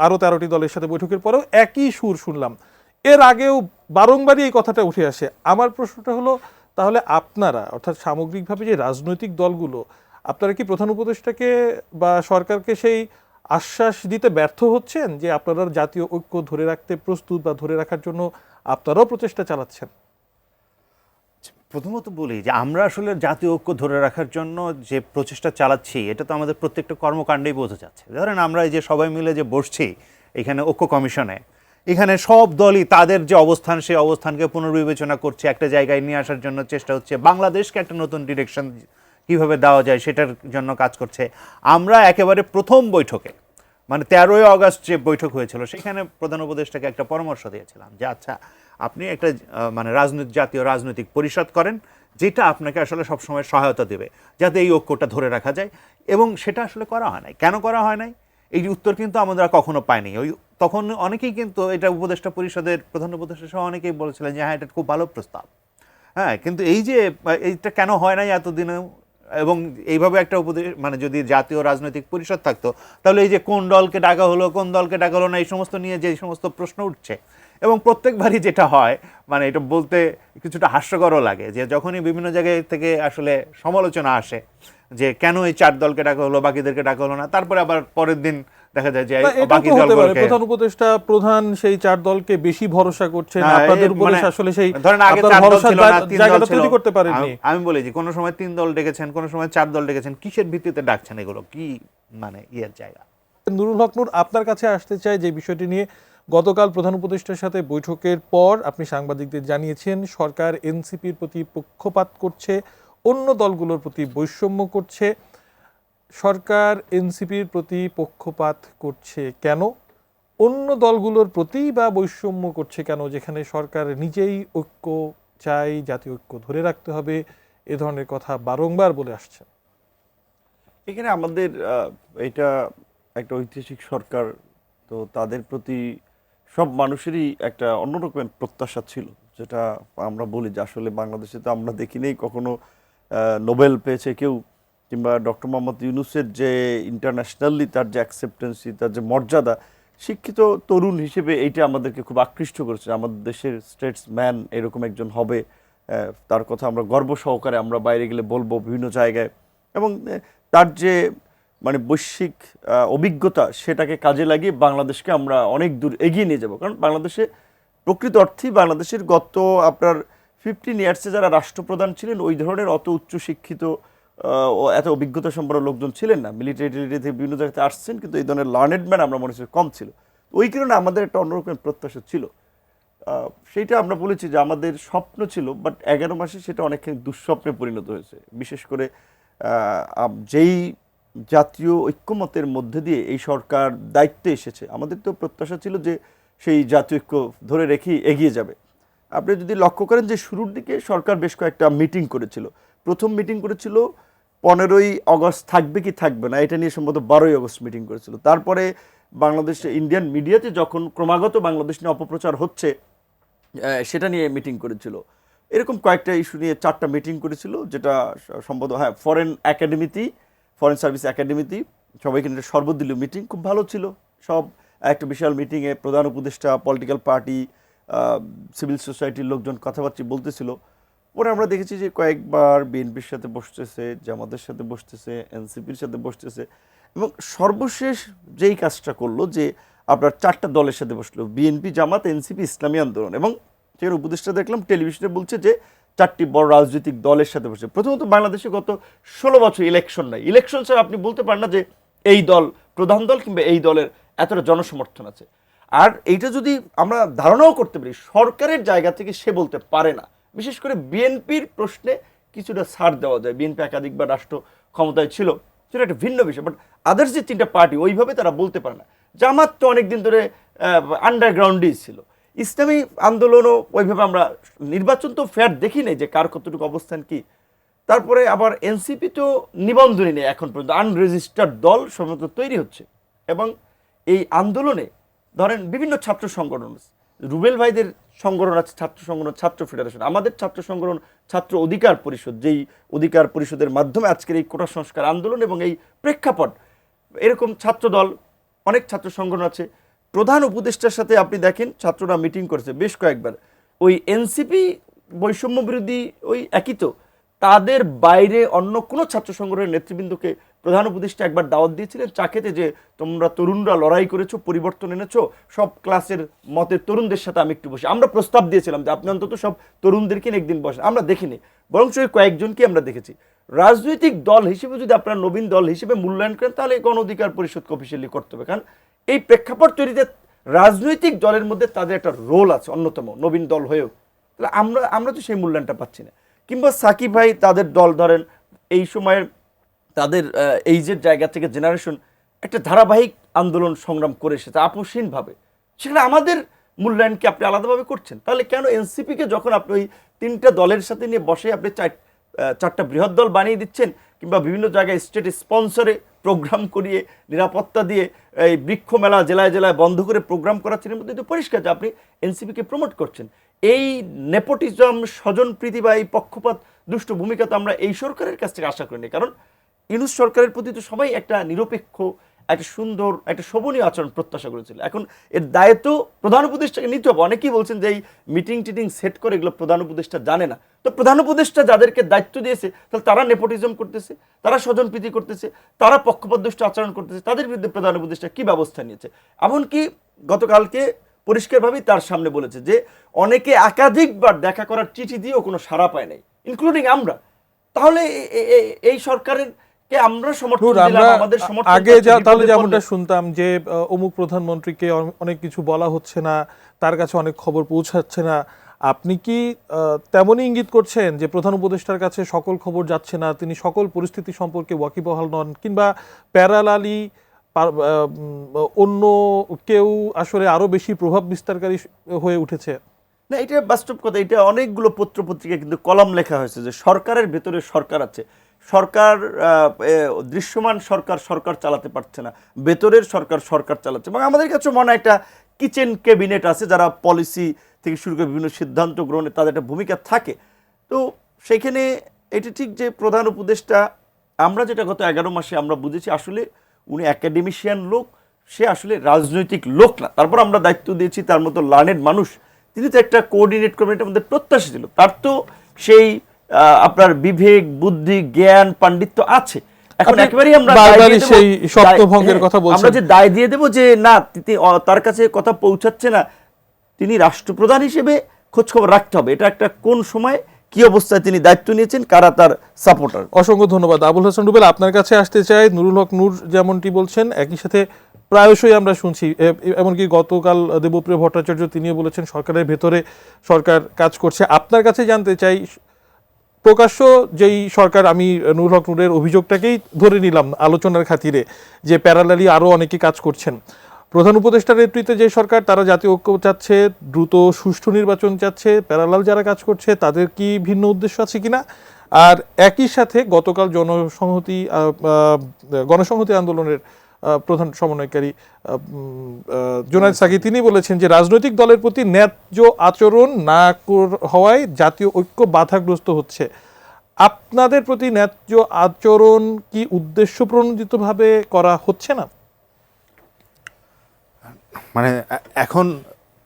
আরও 13টি দলের সাথে বৈঠকের পরেও একই সুর শুনলাম। এর আগেও বারংবারই এই কথাটা উঠে আসে। আমার প্রশ্নটা হলো, তাহলে আপনারা অর্থাৎ সামগ্রিকভাবে যে রাজনৈতিক দলগুলো, আপনারা কি প্রধান উপদেষ্টাকে বা সরকারকে সেই আশ্বাস দিতে ব্যর্থ হচ্ছেন যে আপনারা জাতীয় ঐক্য ধরে রাখতে প্রস্তুত বা ধরে রাখার জন্য আপনারাও প্রচেষ্টা চালাচ্ছেন? প্রথমত বলি যে আমরা আসলে জাতীয় ঐক্য ধরে রাখার জন্য যে প্রচেষ্টা চালাচ্ছি এটা তো আমাদের প্রত্যেকটা কর্মকাণ্ডেই বোঝা যাচ্ছে। ধরেন আমরা এই যে সবাই মিলে যে বসছি এখানে ঐক্য কমিশনে, এখানে সব দলই তাদের যে অবস্থান সেই অবস্থানকে পুনর্বিবেচনা করছে, একটা জায়গায় নিয়ে আসার জন্য চেষ্টা হচ্ছে, বাংলাদেশকে একটা নতুন ডিরেকশন কিভাবে দেওয়া যায় সেটার জন্য কাজ করছে। আমরা একেবারে প্রথম বৈঠকে মানে 13ই আগস্ট যে বৈঠক হয়েছিল সেখানে প্রধান উপদেষ্টাকে একটা পরামর্শ দিয়েছিলাম যে আচ্ছা আপনি একটা মানে জাতীয় রাজনৈতিক পরিষদ করেন যেটা আপনাকে আসলে সবসময় সহায়তা দেবে যাতে এই ঐক্যটা ধরে রাখা যায়, এবং সেটা আসলে করা হয় নাই। কেন করা হয় নাই এই উত্তর কিন্তু আমরা কখনো পাইনি। ওই তখন অনেকেই কিন্তু এটা উপদেষ্টা পরিষদের প্রধান উপদেষ্টা সহ অনেকেই বলেছিলেন যে হ্যাঁ এটা খুব ভালো প্রস্তাব, হ্যাঁ, কিন্তু এই যে এইটা কেন হয় নাই এতদিনেও, এবং এইভাবে একটা মানে যদি জাতীয় রাজনৈতিক পরিষদ থাকতো তাহলে এই যে কোন দলকে ডাকা হলো কোন দলকে ডাকা হলো না এই সমস্ত নিয়ে যে সমস্ত প্রশ্ন উঠছে, এবং প্রত্যেকবারই যেটা হয় মানে এটা বলতে কিছুটা হাস্যকরও লাগে যে যখনই বিভিন্ন জায়গায় থেকে আসলে সমালোচনা আসে যে কেন এই 4 দলকে ডাকা হলো বাকিদেরকে ডাকা হলো না, তারপরে আবার পরের দিন দেখা যায় যে বাকি দলগুলোকে প্রধান উপদেষ্টা প্রধান সেই 4 দলকে বেশি ভরসা করছেন, হ্যাঁ, আপনাদের উপরে মানে আসলে সেই ধরেন আগে আপনার 4 দল ভরসার ছিল না 3 দল জায়গাটা ছিল। তৈরি করতে পারেননি। আমি বলি যে কোনো সময় 3 দল ডেকেছেন কোনো সময় 4 দল ডেকেছেন, কিসের ভিত্তিতে ডাকছেন, এগুলো কি মানে ইয়ের জায়গা? নুরুল হক নূর, আপনার কাছে আসতে চাই যে বিষয়টি নিয়ে গতকাল প্রধান উপদেষ্টার সাথে বৈঠকের পর আপনি সাংবাদিকদের জানিয়েছেন সরকার এনসিপির প্রতি পক্ষপাত করছে, অন্য দলগুলোর প্রতি বৈষম্য করছে। সরকার এনসিপির প্রতি পক্ষপাত করছে কেন, অন্য দলগুলোর প্রতি বা বৈষম্য করছে কেন, যেখানে সরকার নিজেই ঐক্য চাই, জাতীয় ঐক্য ধরে রাখতে হবে, এ ধরনের কথা বারংবার বলে আসছে? এখানে আমাদের এটা একটা ঐতিহাসিক সরকার, তো তাদের প্রতি সব মানুষেরই একটা অন্যরকমের প্রত্যাশা ছিল, যেটা আমরা বলি যে আসলে বাংলাদেশে তো আমরা দেখিনি কখনো নোবেল পেয়েছে কেউ, কিংবা ডক্টর মোহাম্মদ ইউনূসের যে ইন্টারন্যাশনালি তার যে অ্যাকসেপ্টেন্সি, তার যে মর্যাদা, শিক্ষিত তরুণ হিসেবে এইটা আমাদেরকে খুব আকৃষ্ট করেছে। আমাদের দেশের স্টেটসম্যান এরকম একজন হবে, তার কথা আমরা গর্ব সহকারে আমরা বাইরে গেলে বলবো বিভিন্ন জায়গায়, এবং তার যে মানে বৈশ্বিক অভিজ্ঞতা সেটাকে কাজে লাগিয়ে বাংলাদেশকে আমরা অনেক দূর এগিয়ে নিয়ে যাব। কারণ বাংলাদেশে প্রকৃত অর্থেই বাংলাদেশের গত আপনার 15 ইয়ার্সে যারা রাষ্ট্রপ্রধান ছিলেন ওই ধরনের অত উচ্চ শিক্ষিত ও এত অভিজ্ঞতা সম্পন্ন লোকজন ছিলেন না। মিলিটারি থেকে বিভিন্ন জায়গাতে আসছেন, কিন্তু এই ধরনের লার্নেড ম্যান আমরা মনে হচ্ছে কম ছিল। ওই কারণে আমাদের একটা অন্যরকম প্রত্যাশা ছিল। সেইটা আমরা বলেছি যে আমাদের স্বপ্ন ছিল, বাট 11 মাসে সেটা অনেকখানি দুঃস্বপ্নে পরিণত হয়েছে। বিশেষ করে যেই জাতীয় ঐক্যমতের মধ্যে দিয়ে এই সরকার দায়িত্বে এসেছে, আমাদের তো প্রত্যাশা ছিল যে সেই জাতীয় ঐক্য ধরে রেখেই এগিয়ে যাবে। আপনি যদি লক্ষ্য করেন যে শুরুর দিকে সরকার বেশ কয়েকটা মিটিং করেছিল। প্রথম মিটিং করেছিল 15ই আগস্ট থাকবে কি থাকবে না এটা নিয়ে, সম্ভবত 12ই আগস্ট মিটিং করেছিল। তারপরে বাংলাদেশে ইন্ডিয়ান মিডিয়াতে যখন ক্রমাগত বাংলাদেশ নিয়ে অপপ্রচার হচ্ছে সেটা নিয়ে মিটিং করেছিল। এরকম কয়েকটা ইস্যু নিয়ে 4টা মিটিং করেছিল, যেটা সম্ভবত হ্যাঁ ফরেন সার্ভিস একাডেমিতেই সবাইকে নিয়ে সর্বদলীয় মিটিং খুব ভালো ছিল। সব একটা বিশাল মিটিংয়ে প্রধান উপদেষ্টা, পলিটিক্যাল পার্টি, সিভিল সোসাইটির লোকজন কথাবার্তা বলতেছিল। পরে আমরা দেখেছি যে কয়েকবার বিএনপির সাথে বসতেছে, জামাতের সাথে বসতেছে, এনসিপির সাথে বসতেছে, এবং সর্বশেষ যেই কাজটা করলো যে আপনার 4টা দলের সাথে বসলো, বিএনপি, জামাত, এনসিপি, ইসলামী আন্দোলন, এবং সেখানে উপদেষ্টা দেখলাম টেলিভিশনে বলছে যে 4টি বড় রাজনৈতিক দলের সাথে বসে। প্রথমত বাংলাদেশে গত 16 বছর ইলেকশন নাই, ইলেকশন ছাড়া আপনি বলতে পারেন না যে এই দল প্রধান দল কিংবা এই দলের এতটা জনসমর্থন আছে। আর এইটা যদি আমরা ধারণাও করতে পারি, সরকারের জায়গা থেকে সে বলতে পারে না। বিশেষ করে বিএনপির প্রশ্নে কিছুটা ছাড় দেওয়া যায়, বিএনপি একাধিকবার রাষ্ট্র ক্ষমতায় ছিল, সেটা একটা ভিন্ন বিষয়, বাট আদার্স যে 3টা পার্টি ওইভাবে তারা বলতে পারে না। জামাত তো অনেকদিন ধরে আন্ডারগ্রাউন্ডেই ছিল, ইসলামী আন্দোলনও ওইভাবে আমরা নির্বাচন তো ফেয়ার দেখি নাই যে কার কতটুকু অবস্থান কি। তারপরে আবার এনসিপি তো নিবন্ধনই নেই এখন পর্যন্ত, আনরেজিস্টার্ড দল সম্ভবত তৈরি হচ্ছে। এবং এই আন্দোলনে ধরেন বিভিন্ন ছাত্র সংগঠন, রুবেল ভাইদের সংগঠন আছে, ছাত্র সংগঠন, ছাত্র ফেডারেশন, আমাদের ছাত্র সংগঠন ছাত্র অধিকার পরিষদ, যেই অধিকার পরিষদের মাধ্যমে আজকের এই কোটা সংস্কার আন্দোলন এবং এই প্রেক্ষাপট, এরকম ছাত্র দল, অনেক ছাত্র সংগঠন আছে। প্রধান উপদেষ্টার সাথে আপনি দেখেন ছাত্ররা মিটিং করেছে বেশ কয়েকবার, ওই এনসিপি বৈষম্য বিরোধী ওই একই তো, তাদের বাইরে অন্য কোনো ছাত্র সংগঠনের নেতৃবৃন্দকে প্রধান উপদেষ্টা একবার দাওয়াত দিয়েছিলেন চা খেতে, যে তোমরা তরুণরা লড়াই করেছো, পরিবর্তন এনেছো, সব ক্লাসের মতের তরুণদের সাথে আমি একটু বসি। আমরা প্রস্তাব দিয়েছিলাম যে আপনি অন্তত সব তরুণদেরকে নিয়ে একদিন বসেন, আমরা দেখিনি, বরং ওই কয়েকজনকে আমরা দেখেছি। রাজনৈতিক দল হিসেবে যদি আপনারা নবীন দল হিসেবে মূল্যায়ন করেন, তাহলে গণ অধিকার পরিষদকে অফিসিয়ালি করতে হবে, কারণ এই প্রেক্ষাপট তৈরিতে রাজনৈতিক দলের মধ্যে তাদের একটা রোল আছে অন্যতম, নবীন দল হয়েও। তাহলে আমরা তো সেই মূল্যায়নটা পাচ্ছি না। কিংবা সাকিব ভাই তাদের দল ধরেন এই সময়ের তাদের এইজের জায়গা থেকে জেনারেশন একটা ধারাবাহিক আন্দোলন সংগ্রাম করে এসেছে আপোষহীনভাবে, সেখানে আমাদের মূল্যায়নকে আপনি আলাদাভাবে করছেন। তাহলে কেন এনসিপিকে যখন আপনি ওই তিনটা দলের সাথে নিয়ে বসে আপনি চারটা বৃহৎ দল বানিয়ে দিচ্ছেন, কিংবা বিভিন্ন জায়গায় স্টেট স্পন্সরে প্রোগ্রাম করিয়ে নিরাপত্তা দিয়ে এই বৃক্ষ মেলা জেলায় জেলায় বন্ধ করে প্রোগ্রাম করাচ্ছেন, এর মধ্যে তো পরিষ্কার যে আপনি এনসিপিকে প্রমোট করছেন। এই নেপোটিজম, স্বজনপ্রীতি বা এই পক্ষপাত দুষ্ট ভূমিকা তো আমরা এই সরকারের কাছ থেকে আশা করিনি, কারণ ইউনূস সরকারের প্রতি তো সবাই একটা নিরপেক্ষ, একটা সুন্দর, একটা শোভনীয় আচরণ প্রত্যাশা করেছিল। এখন এর দায়িত্ব প্রধান উপদেষ্টাকে নিতে হবে। অনেকেই বলছেন যে এই মিটিং টিটিং সেট করে এগুলো প্রধান উপদেষ্টা জানে না। তো প্রধান উপদেষ্টা যাদেরকে দায়িত্ব দিয়েছে, তাহলে তারা নেপোটিজম করতেছে, তারা স্বজনপ্রীতি করতেছে, তারা পক্ষপাত দুষ্ট আচরণ করতেছে, তাদের বিরুদ্ধে প্রধান উপদেষ্টা কি ব্যবস্থা নিয়েছে? এমনকি গতকালকে পরিষ্কারভাবেই তার সামনে বলেছে যে অনেকে একাধিকবার দেখা করার চিঠি দিয়েও কোনো সাড়া পায় নাই, ইনক্লুডিং আমরা। তাহলে এই সরকারের আমরা সমর্থন দিলাম, আমাদের সমর্থন আগে তাহলে যেমনটা শুনতাম যে অমুক প্রধানমন্ত্রীকে অনেক কিছু বলা হচ্ছে না, তার কাছে অনেক খবর পৌঁছাচ্ছে না, আপনি কি তেমনই ইঙ্গিত করছেন যে প্রধান উপদেষ্টার কাছে সকল খবর যাচ্ছে না, তিনি সকল পরিস্থিতি সম্পর্কে ওয়াকিবহাল নন, কিংবা প্যারালালি অন্য কেউ আসলে আরো বেশি প্রভাব বিস্তারকারী হয়ে উঠেছে? না, এটা বাস্তব কথা। এটা অনেকগুলো পত্র পত্রিকায় কিন্তু কলাম লেখা হয়েছে যে সরকারের ভেতরে সরকার আছে, সরকার দৃশ্যমান সরকার চালাতে পারছে না, ভেতরের সরকার চালাচ্ছে। এবং আমাদের কাছে মনে হয় একটা কিচেন ক্যাবিনেট আছে যারা পলিসি থেকে শুরু করে বিভিন্ন সিদ্ধান্ত গ্রহণে তাদের একটা ভূমিকা থাকে। তো সেখানে এটা ঠিক যে প্রধান উপদেষ্টা, আমরা যেটা গত 11 মাসে আমরা বুঝেছি আসলে উনি একাডেমিশিয়ান লোক, সে আসলে রাজনৈতিক লোক না। তারপর আমরা দায়িত্ব দিয়েছি তার মতো লার্নেড মানুষ, তিনি তো একটা কোঅর্ডিনেট করবেন, এটা আমাদের প্রত্যাশা ছিল। তার তো সেই আপনার বিবেক, বুদ্ধি, জ্ঞান, পাণ্ডিত্য আছে। এখন একেবারেই আমরা সেই শর্তভঙ্গের কথা বলছেন, আমরা যে দায় দিয়ে দেব যে না তার কাছে কথা পৌঁছাচ্ছে না, তিনি রাষ্ট্রপ্রধান হিসেবে খোঁজ খবর রাখতে হবে, এটা একটা কোন সময় কি অবস্থায় তিনি দায়িত্ব নিয়েছেন, কারা তার সাপোর্টার। অসংখ্য ধন্যবাদ। আবুল হাসান রুবেল, আপনার কাছে আসতে চাই। নুরুল হক নূর যেমনটি বলছেন, একই সাথে প্রায়শই আমরা শুনছি, এমনকি গতকাল দেবপ্রিয় ভট্টাচার্য তিনিও বলেছেন সরকারের ভেতরে সরকার কাজ করছে। আপনার কাছে জানতে চাই, প্রকাশ্য যেই সরকার, আমি নুরুল হক নূরের অভিযোগটাকেই ধরে নিলাম আলোচনার খাতিরে, যে প্যারালালি আরও অনেকে কাজ করছেন, প্রধান উপদেষ্টার নেতৃত্বে যে সরকার, তারা জাতীয় ঐক্য চাচ্ছে, দ্রুত সুষ্ঠু নির্বাচন চাচ্ছে, প্যারালাল যারা কাজ করছে তাদের কি ভিন্ন উদ্দেশ্য আছে কিনা? আর একই সাথে গতকাল গণসংহতি আন্দোলনের প্রধান সমন্বয়কারী জুনায়েদ সাকি তিনি বলেছেন যে রাজনৈতিক দলের প্রতি ন্যায্য আচরণ না হওয়ায় জাতীয় ঐক্য বাধাগ্রস্ত হচ্ছে। আপনাদের প্রতি ন্যায্য আচরণ কি উদ্দেশ্য প্রণোদিতভাবে করা হচ্ছে না? মানে এখন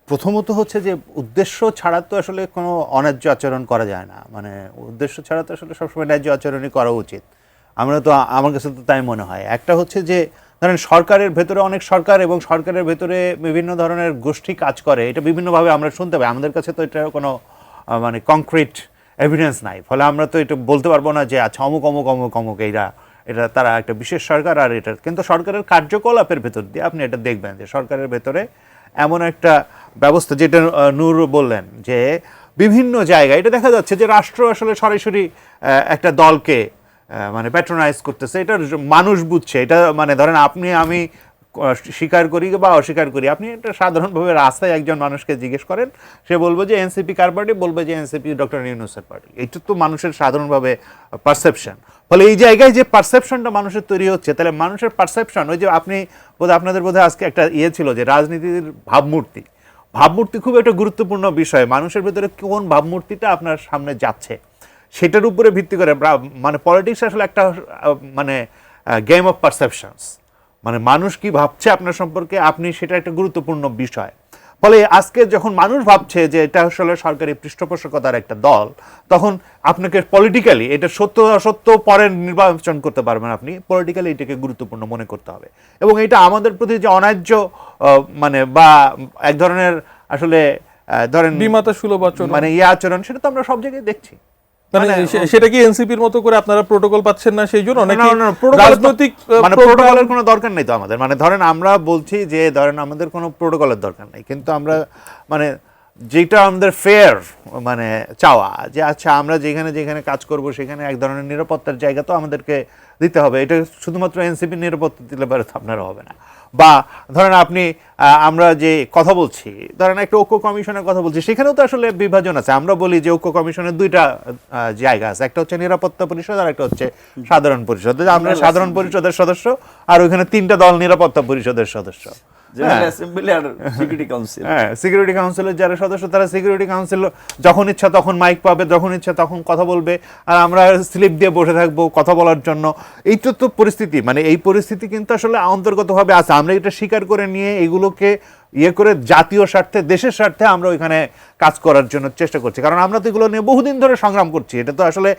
প্রথমত হচ্ছে যে উদ্দেশ্য ছাড়া তো আসলে কোনো অন্যায্য আচরণ করা যায় না। মানে উদ্দেশ্য ছাড়া তো আসলে সবসময় ন্যায্য আচরণই করা উচিত। আমার কাছে তো তাই মনে হয়। একটা হচ্ছে যে ধরেন সরকারের ভেতরে অনেক সরকার, এবং সরকারের ভেতরে বিভিন্ন ধরনের গোষ্ঠী কাজ করে, এটা বিভিন্নভাবে আমরা শুনতে পাই। আমাদের কাছে তো এটা কোনো মানে কংক্রিট এভিডেন্স নাই, ফলে আমরা তো এটা বলতে পারবো না যে আচ্ছা অমুক অমুক অমুক অমুক এটা তারা একটা বিশেষ সরকার। আর এটা কিন্তু সরকারের কার্যকলাপের ভেতর দিয়ে আপনি এটা দেখবেন যে সরকারের ভেতরে এমন একটা ব্যবস্থা, যেটা নূর বললেন যে বিভিন্ন জায়গায় এটা দেখা যাচ্ছে যে রাষ্ট্র আসলে সরাসরি একটা দলকে মানে প্যাট্রোনাইজ করতেছে, এটা মানুষ বুঝছে। এটা মানে ধরেন আপনি আমি স্বীকার করি বা অস্বীকার করি, আপনি এটা সাধারণভাবে রাস্তায় একজন মানুষকে জিজ্ঞেস করেন, সে বলবে যে এনসিপি কার পার্টি, বলবে যে এনসিপি ডক্টর ইউনূসের পার্টি। এটা তো মানুষের সাধারণভাবে পারসেপশন। ফলে এই জায়গায় যে পারসেপশনটা মানুষের তৈরি হচ্ছে, তাহলে মানুষের পারসেপশন, ওই যে আপনাদের বোধহয় আজকে একটা ছিল যে রাজনীতির ভাবমূর্তি খুব একটা গুরুত্বপূর্ণ বিষয়। মানুষের ভেতরে কোন ভাবমূর্তিটা আপনার সামনে যাচ্ছে সেটার উপরে ভিত্তি করে, মানে পলিটিক্স আসলে একটা মানে গেম অফ পারসেপশনস, মানে মানুষ কি ভাবছে আপনার সম্পর্কে, আপনি সেটা একটা গুরুত্বপূর্ণ বিষয়। ফলে আজকে যখন মানুষ ভাবছে যে এটা আসলে সরকারি পৃষ্ঠপোষকতার একটা দল, তখন আপনাকে পলিটিক্যালি এটা সত্য অসত্য পরে নির্বাচন করতে পারবেন, আপনি পলিটিক্যালি এটাকে গুরুত্বপূর্ণ মনে করতে হবে। এবং এটা আমাদের প্রতি যে অন্যায্য মানে বা এক ধরনের আসলে ধরেন বিমাতা সুলভ আচরণ, মানে আচরণ, সেটা তো আমরা সব জায়গায় দেখছি। মানে সেটা কি এনসিপির মতো করে আপনারা প্রোটোকল পাচ্ছেন না সেই জন্য? নাকি রাজনৈতিক মানে প্রোটোকলের কোনো দরকার নেই তো আমাদের, মানে ধরেন আমরা বলছি যে ধরেন আমাদের কোনো প্রোটোকলের দরকার নেই, কিন্তু আমরা মানে যেটা আমাদের ফেয়ার মানে চাওয়া যে আচ্ছা আমরা যেখানে যেখানে কাজ করব সেখানে এক ধরনের নিরাপত্তার জায়গা তো আমাদেরকে দিতে হবে। এটা শুধুমাত্র এনসিপির নিরাপত্তা দিলে পারে তো আপনারা হবে না। বা ধরেন আপনি আমরা যে কথা বলছি, ধরেন একটা ঐক্য কমিশনের কথা বলছি, সেখানেও তো আসলে বিভাজন আছে। আমরা বলি যে ঐক্য কমিশনের দুইটা জায়গা আছে, একটা হচ্ছে নিরাপত্তা পরিষদ আর একটা হচ্ছে সাধারণ পরিষদ। আমরা সাধারণ পরিষদের সদস্য আর ওইখানে তিনটা দল নিরাপত্তা পরিষদের সদস্য। সিকিউরিটি কাউন্সিলের যারা সদস্য তারা সিকিউরিটি কাউন্সিল যখন ইচ্ছা তখন মাইক পাবে, যখন ইচ্ছা তখন কথা বলবে, আর আমরা স্লিপ দিয়ে বসে থাকবো কথা বলার জন্য। এইটা তো পরিস্থিতি, মানে এই পরিস্থিতি কিন্তু আসলে অন্তর্গতভাবে আছে। আমরা এটা স্বীকার করে নিয়ে এগুলোকে করে জাতীয় স্বার্থে দেশের স্বার্থে আমরা ওইখানে কাজ করার জন্য চেষ্টা করছি, কারণ আমরা তো এগুলো নিয়ে বহুদিন ধরে সংগ্রাম করছি। এটা তো আসলে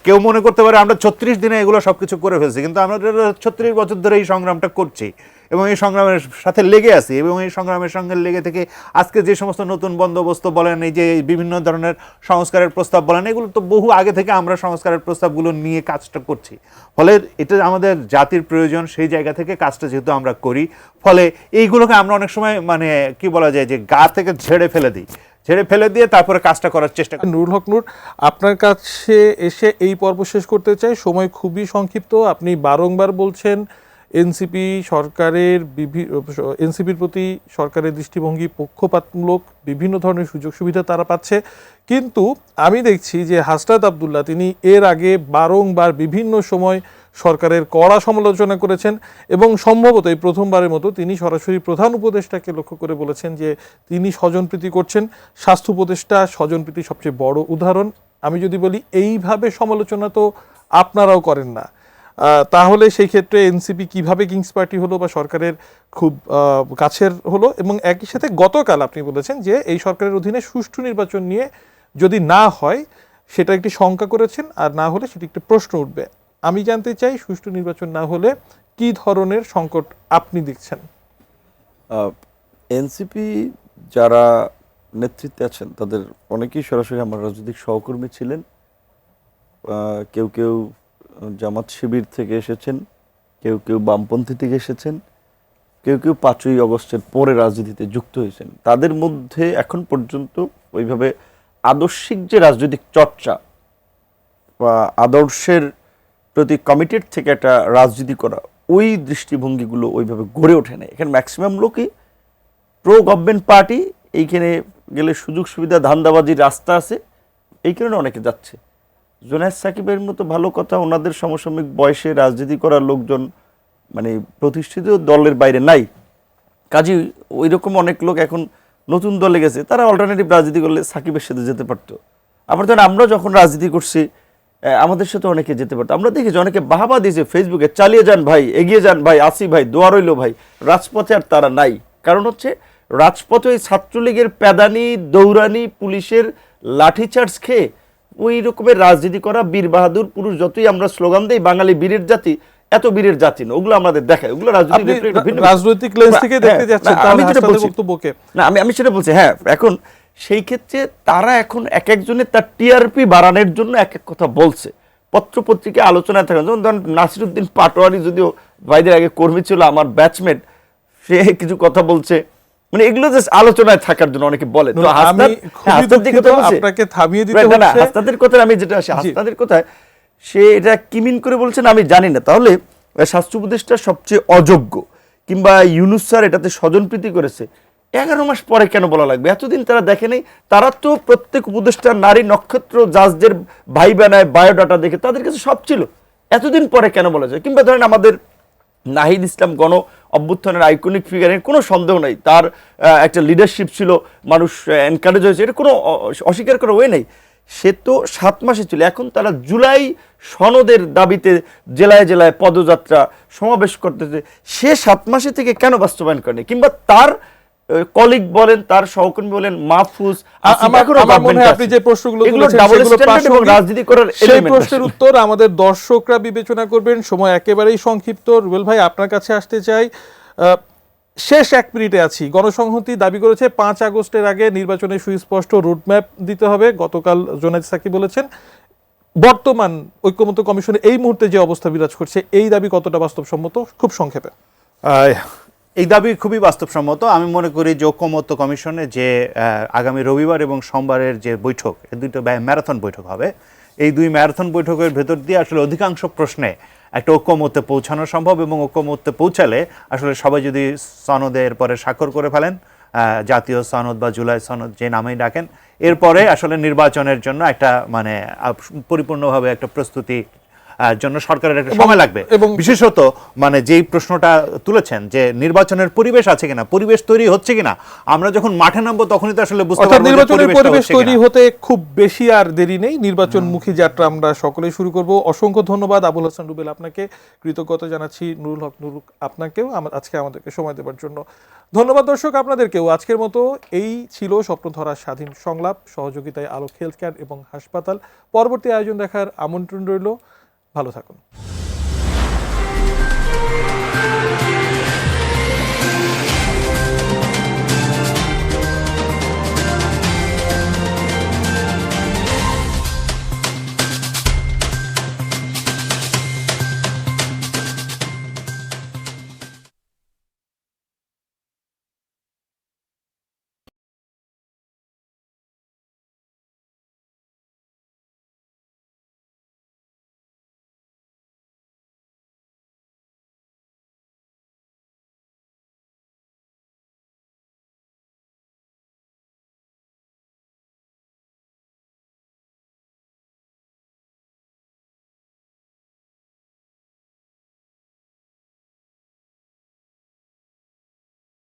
কেউ মনে করতে পারে আমরা 36 দিনে এগুলো সবকিছু করে ফেলছি, কিন্তু আমরা 36 বছর ধরে এই সংগ্রামটা করছি এবং এই সংগ্রামের সাথে লেগে আছি। এবং এই সংগ্রামের সঙ্গে লেগে থেকে আজকে যে সমস্ত নতুন বন্দোবস্ত বলেন, এই যে বিভিন্ন ধরনের সংস্কারের প্রস্তাব বলেন, এগুলো তো বহু আগে থেকে আমরা সংস্কারের প্রস্তাবগুলো নিয়ে কাজটা করছি। ফলে এটা আমাদের জাতির প্রয়োজন, সেই জায়গা থেকে কাজটা যেহেতু আমরা করি, ফলে এইগুলোকে আমরা অনেক সময় মানে কি বলা যায় যে গা থেকে ঝেড়ে ফেলে দিয়ে তারপরে কাজটা করার চেষ্টা করি। নুরুল হক নূর, আপনার কাছে এসে এই পর্ব শেষ করতে চাই, সময় খুবই সংক্ষিপ্ত। আপনি বারংবার বলছেন এনসিপির প্রতি সরকারের দৃষ্টিভঙ্গি পক্ষপাতমূলক, বিভিন্ন ধরনের সুযোগ সুবিধা তারা পাচ্ছে, কিন্তু আমি দেখছি যে হাসনাত আব্দুল্লাহ তিনি এর আগে বারংবার বিভিন্ন সময় সরকারের কড়া সমালোচনা করেছেন এবং সম্ভবত এই প্রথমবারের মতো তিনি সরাসরি প্রধান উপদেষ্টাকে লক্ষ্য করে বলেছেন যে তিনি স্বজনপ্রীতি করছেন। স্বাস্থ্য উপদেষ্টা স্বজনপ্রীতির সবচেয়ে বড় উদাহরণ। আমি যদি বলি এইভাবে সমালোচনা তো আপনারাও করেন না, তাহলে সেই ক্ষেত্রে এনসিপি কিভাবে কিংস পার্টি হলো বা সরকারের খুব কাছের হলো? এবং একই সাথে গতকাল আপনি বলেছেন যে এই সরকারের অধীনে সুষ্ঠু নির্বাচন নিয়ে যদি না হয় সেটা একটি শঙ্কা করেছেন, আর না হলে সেটি একটি প্রশ্ন উঠবে। আমি জানতে চাই সুষ্ঠু নির্বাচন না হলে কি ধরনের সংকট আপনি দেখছেন? এনসিপি যারা নেতৃত্বে আছেন তাদের অনেকেই সরাসরি আমার রাজনৈতিক সহকর্মী ছিলেন। কেউ কেউ জামাত শিবির থেকে এসেছেন, কেউ কেউ বামপন্থী থেকে এসেছেন, কেউ কেউ 5ই আগস্টের পরে রাজনীতিতে যুক্ত হয়েছেন। তাদের মধ্যে এখন পর্যন্ত ওইভাবে আদর্শিক যে রাজনৈতিক চর্চা বা আদর্শের প্রতি কমিটেড থেকে একটা রাজনীতি করা, ওই দৃষ্টিভঙ্গিগুলো ওইভাবে গড়ে ওঠে না। এখানে ম্যাক্সিমাম লোকই প্রো গভর্নমেন্ট পার্টি, এইখানে গেলে সুযোগ সুবিধা ধান্দাবাজির রাস্তা আছে, এই কারণে অনেকে যাচ্ছে। জোনায়েদ সাকিবের মতো ভালো কথা, ওনাদের সমসাময়িক বয়সে রাজনীতি করার লোকজন মানে প্রতিষ্ঠিত দলের বাইরে নাই, কাজেই ওই রকম অনেক লোক এখন নতুন দলে গেছে, তারা অল্টারনেটিভ রাজনীতি করলে সাকিবের সাথে যেতে পারতো। আবার ধরেন আমরা যখন রাজনীতি করছি আমাদের সাথে অনেকে যেতে পারতো। আমরা দেখেছি অনেকে বাহাবা দিয়েছে ফেসবুকে, চালিয়ে যান ভাই, এগিয়ে যান ভাই, আসি ভাই, দোয়া রইল ভাই। রাজপথে আর তারা নাই, কারণ হচ্ছে রাজপথে ওই ছাত্রলীগের প্যাদানি, দৌড়ানি, পুলিশের লাঠিচার্জ খেয়ে ওই রকমের রাজনীতি করা বীর বাহাদুর পুরুষ যতই আমরা স্লোগান দেই বাঙালি বীরের জাতি, এত বীরের জাতি না, ওগুলো আমাদের দেখায়, ওগুলো রাজনৈতিক লেন্স থেকে দেখতে যাচ্ছেন। আমি সেটা বলছি। হ্যাঁ, এখন সেই ক্ষেত্রে তারা এখন এক একজনের তার টিআরপি বাড়ানোর জন্য এক এক কথা বলছে, পত্র পত্রিকায় আলোচনায় থাকে। যেমন ধরেন নাসিরুদ্দিন পাটোয়ারি, যদিও ভাইদের আগে কর্মী ছিল, আমার ব্যাচমেট, সে কিছু কথা বলছে, মানে এগুলো জাস্ট আলোচনায় থাকার জন্য অনেকে বলে। তো হাসনাদের কথা আমি যেটা আসি, হাসনাদের কথায় সে এটা কি মিন করে বলছেন আমি জানি না। তাহলে স্বাস্থ্য উপদেষ্টা সবচেয়ে অযোগ্য, কিংবা ইউনূস স্যার এটাতে স্বজনপ্রীতি করেছে, 11 মাস পরে কেন বলা লাগবে? এতদিন তারা দেখে নেই? তারা তো প্রত্যেক উপদেষ্টা নারী নক্ষত্র জাজদের ভাই বানায় বায়োডাটা দেখে তাদের কাছে সব ছিল, এতদিন পরে কেন বলা যায়? কিংবা ধরেন আমাদের নাহিদ ইসলাম গণ অভ্যুত্থানের আইকনিক ফিগারের কোনো সন্দেহ নাই, তার একটা লিডারশিপ ছিল, মানুষ এনকারেজ হয়েছে, এটা কোনো অস্বীকার করা ওয়ে নেই। সে তো 7 মাসে ছিল, এখন তারা জুলাই সনদের দাবিতে জেলায় জেলায় পদযাত্রা সমাবেশ করতেছে, সে 7 মাসে থেকে কেন বাস্তবায়ন করেনি? কিংবা তার কলিগ বলেন, তার সহকর্মী বলেন, মাহফুজ, আমার মনে হয় আপনি যে প্রশ্নগুলো তুলেছেন সেগুলো প্রাসঙ্গিক। রাজনীতি করার সেই element প্রশ্নের আছে। উত্তর আমাদের দর্শকরা বিবেচনা করবেন। সময় একেবারেই সংক্ষিপ্ত। রুবেল ভাই, আপনার কাছে আসতে চাই। শেষ 1 মিনিটে আছি। গণসংহতি দাবি করেছে 5 আগস্টের আগে নির্বাচনের সুস্পষ্ট রুটম্যাপ দিতে হবে। গতকাল জোনায়েদ সাকি বলেছেন। বর্তমান ঐক্যমত্য কমিশনের এই মুহূর্তে যে অবস্থা বিরাজ করছে, এই দাবি কতটা বাস্তবসম্মত? খুব সংক্ষেপে। এই দাবি খুবই বাস্তবসম্মত। আমি মনে করি যে ঐক্যমত্য কমিশনে যে আগামী রবিবার এবং সোমবারের যে বৈঠক, এই দুটো ম্যারাথন বৈঠক হবে। এই 2 ম্যারাথন বৈঠকের ভেতর দিয়ে আসলে অধিকাংশ প্রশ্নে একটা ঐক্যমত্যে পৌঁছানো সম্ভব, এবং ঐক্যমত্যে পৌঁছালে আসলে সবাই যদি সনদের পরে স্বাক্ষর করে ফেলেন, জাতীয় সনদ বা জুলাই সনদ যে নামেই ডাকেন, এরপরে আসলে নির্বাচনের জন্য একটা মানে পরিপূর্ণভাবে একটা প্রস্তুতি জন্য সরকারের একটা সময় লাগবে। এবং বিশেষত মানে যেই প্রশ্নটা তুলেছেন যে নির্বাচনের পরিবেশ আছে কিনা, পরিবেশ তৈরি হচ্ছে কিনা, আমরা যখন মাঠে নামবো তখনই তো আসলে বুঝতে পারবো নির্বাচনের পরিবেশ তৈরি হতে খুব বেশি আর দেরি নেই। নির্বাচনমুখী যাত্রা আমরা সকলেই শুরু করব। অসংখ্য ধন্যবাদ আবুল হাসান রুবেল, আপনাকে কৃতজ্ঞতা জানাচ্ছি। নুরুল হক নুরু, আপনাকেও আজকে আমাদেরকে সময় দেওয়ার জন্য ধন্যবাদ। দর্শক, আপনাদেরকেও আজকের মতো এই ছিল স্বপ্নধরা স্বাধীন সংলাপ, সহযোগিতায় আলোক হেলথ কেয়ার এবং হাসপাতাল। পরবর্তী আয়োজন দেখার আমন্ত্রণ রইল। ভালো থাকুন।